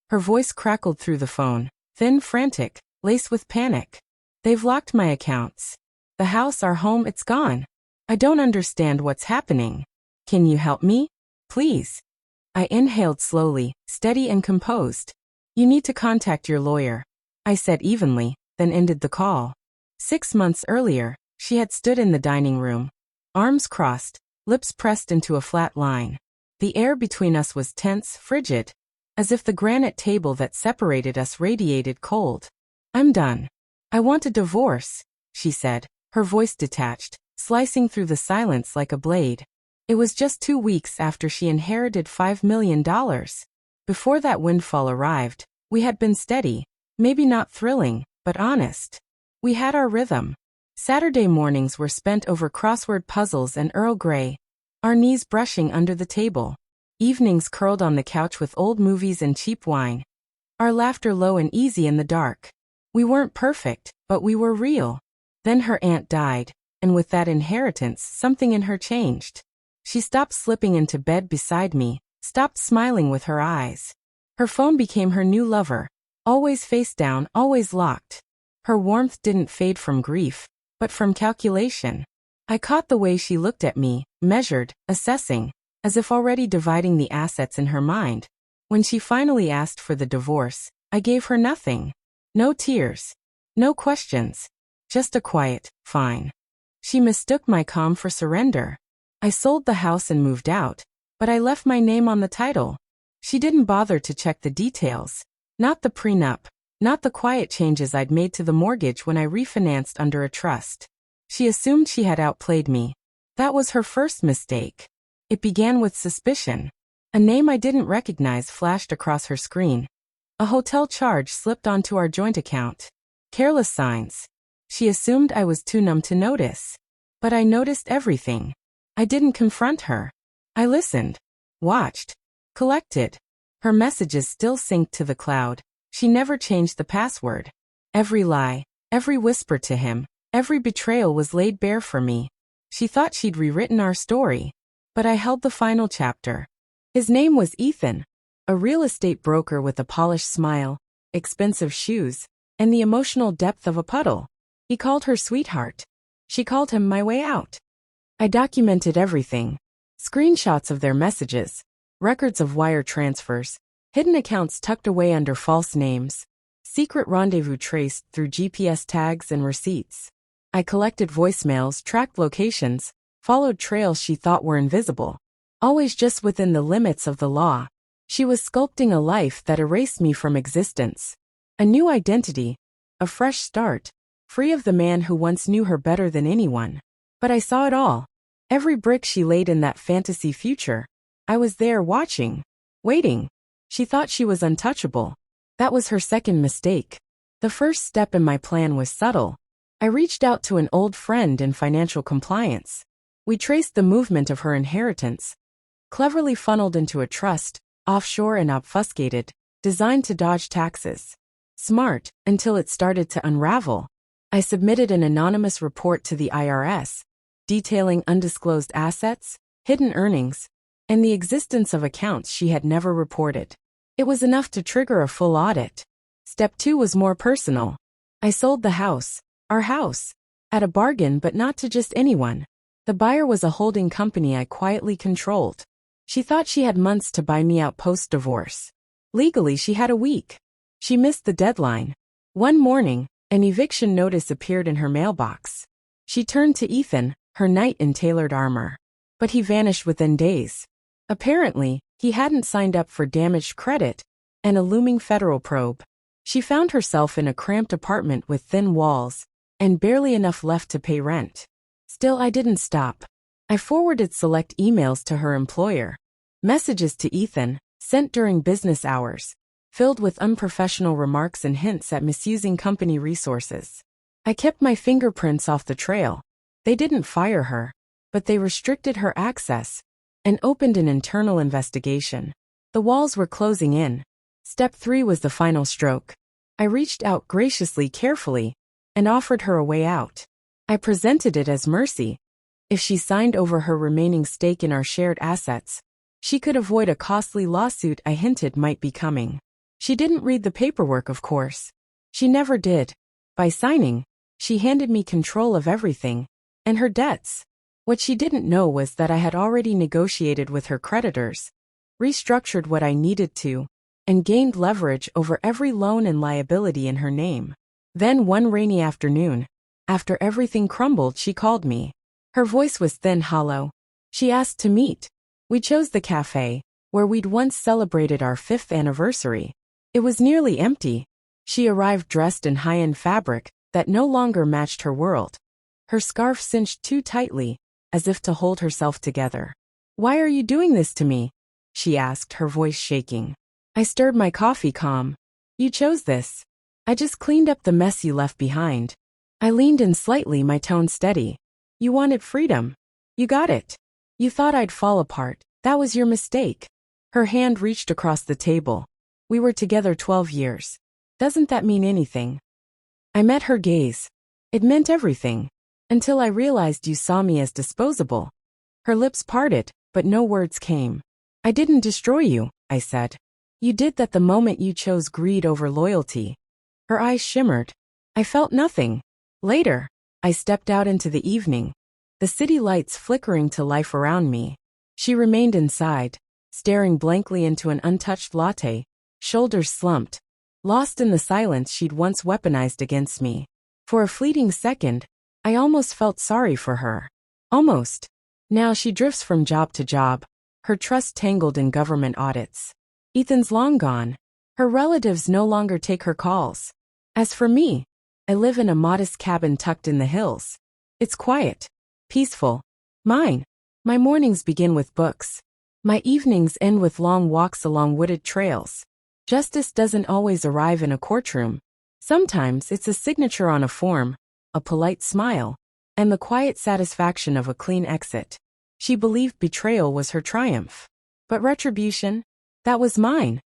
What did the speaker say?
Her voice crackled through the phone, thin, frantic, laced with panic. They've locked my accounts. The house, our home, it's gone. I don't understand what's happening. Can you help me? Please. I inhaled slowly, steady and composed. You need to contact your lawyer, I said evenly, then ended the call. 6 months earlier, she had stood in the dining room, arms crossed, lips pressed into a flat line. The air between us was tense, frigid, as if the granite table that separated us radiated cold. I'm done. I want a divorce, she said, her voice detached, slicing through the silence like a blade. It was just 2 weeks after she inherited $5 million. Before that windfall arrived, we had been steady, maybe not thrilling, but honest. We had our rhythm. Saturday mornings were spent over crossword puzzles and Earl Grey, our knees brushing under the table. Evenings curled on the couch with old movies and cheap wine. Our laughter low and easy in the dark. We weren't perfect, but we were real. Then her aunt died, and with that inheritance, something in her changed. She stopped slipping into bed beside me, stopped smiling with her eyes. Her phone became her new lover, always face down, always locked. Her warmth didn't fade from grief, but from calculation. I caught the way she looked at me, measured, assessing, as if already dividing the assets in her mind. When she finally asked for the divorce, I gave her nothing. No tears. No questions. Just a quiet, fine. She mistook my calm for surrender. I sold the house and moved out, but I left my name on the title. She didn't bother to check the details. Not the prenup, not the quiet changes I'd made to the mortgage when I refinanced under a trust. She assumed she had outplayed me. That was her first mistake. It began with suspicion. A name I didn't recognize flashed across her screen. A hotel charge slipped onto our joint account. Careless signs. She assumed I was too numb to notice. But I noticed everything. I didn't confront her. I listened. Watched. Collected. Her messages still synced to the cloud. She never changed the password. Every lie, every whisper to him, every betrayal was laid bare for me. She thought she'd rewritten our story. But I held the final chapter. His name was Ethan. A real estate broker with a polished smile, expensive shoes, and the emotional depth of a puddle. He called her sweetheart. She called him my way out. I documented everything. Screenshots of their messages, records of wire transfers, hidden accounts tucked away under false names, secret rendezvous traced through GPS tags and receipts. I collected voicemails, tracked locations, followed trails she thought were invisible, always just within the limits of the law. She was sculpting a life that erased me from existence. A new identity, a fresh start, free of the man who once knew her better than anyone. But I saw it all. Every brick she laid in that fantasy future. I was there watching, waiting. She thought she was untouchable. That was her second mistake. The first step in my plan was subtle. I reached out to an old friend in financial compliance. We traced the movement of her inheritance, cleverly funneled into a trust, offshore and obfuscated, designed to dodge taxes. Smart, until it started to unravel. I submitted an anonymous report to the IRS, detailing undisclosed assets, hidden earnings, and the existence of accounts she had never reported. It was enough to trigger a full audit. Step 2 was more personal. I sold the house, our house, at a bargain, but not to just anyone. The buyer was a holding company I quietly controlled. She thought she had months to buy me out post-divorce. Legally, she had a week. She missed the deadline. One morning, an eviction notice appeared in her mailbox. She turned to Ethan, her knight in tailored armor. But he vanished within days. Apparently, he hadn't signed up for damaged credit and a looming federal probe. She found herself in a cramped apartment with thin walls and barely enough left to pay rent. Still, I didn't stop. I forwarded select emails to her employer. Messages to Ethan, sent during business hours, filled with unprofessional remarks and hints at misusing company resources. I kept my fingerprints off the trail. They didn't fire her, but they restricted her access and opened an internal investigation. The walls were closing in. Step 3 was the final stroke. I reached out graciously, carefully, and offered her a way out. I presented it as mercy. If she signed over her remaining stake in our shared assets, she could avoid a costly lawsuit I hinted might be coming. She didn't read the paperwork, of course. She never did. By signing, she handed me control of everything. And her debts. What she didn't know was that I had already negotiated with her creditors, restructured what I needed to, and gained leverage over every loan and liability in her name. Then one rainy afternoon, after everything crumbled, she called me. Her voice was thin, hollow. She asked to meet. We chose the cafe, where we'd once celebrated our 5th anniversary. It was nearly empty. She arrived dressed in high-end fabric that no longer matched her world. Her scarf cinched too tightly, as if to hold herself together. "Why are you doing this to me?" she asked, her voice shaking. I stirred my coffee, calm. "You chose this. I just cleaned up the mess you left behind." I leaned in slightly, my tone steady. "You wanted freedom. You got it. You thought I'd fall apart. That was your mistake." Her hand reached across the table. "We were together 12 years. Doesn't that mean anything?" I met her gaze. It meant everything. "Until I realized you saw me as disposable." Her lips parted, but no words came. "I didn't destroy you," I said. "You did that the moment you chose greed over loyalty." Her eyes shimmered. I felt nothing. Later, I stepped out into the evening, the city lights flickering to life around me. She remained inside, staring blankly into an untouched latte, shoulders slumped, lost in the silence she'd once weaponized against me. For a fleeting second, I almost felt sorry for her. Almost. Now she drifts from job to job, her trust tangled in government audits. Ethan's long gone. Her relatives no longer take her calls. As for me, I live in a modest cabin tucked in the hills. It's quiet, peaceful, mine. My mornings begin with books. My evenings end with long walks along wooded trails. Justice doesn't always arrive in a courtroom. Sometimes it's a signature on a form, a polite smile, and the quiet satisfaction of a clean exit. She believed betrayal was her triumph. But retribution? That was mine.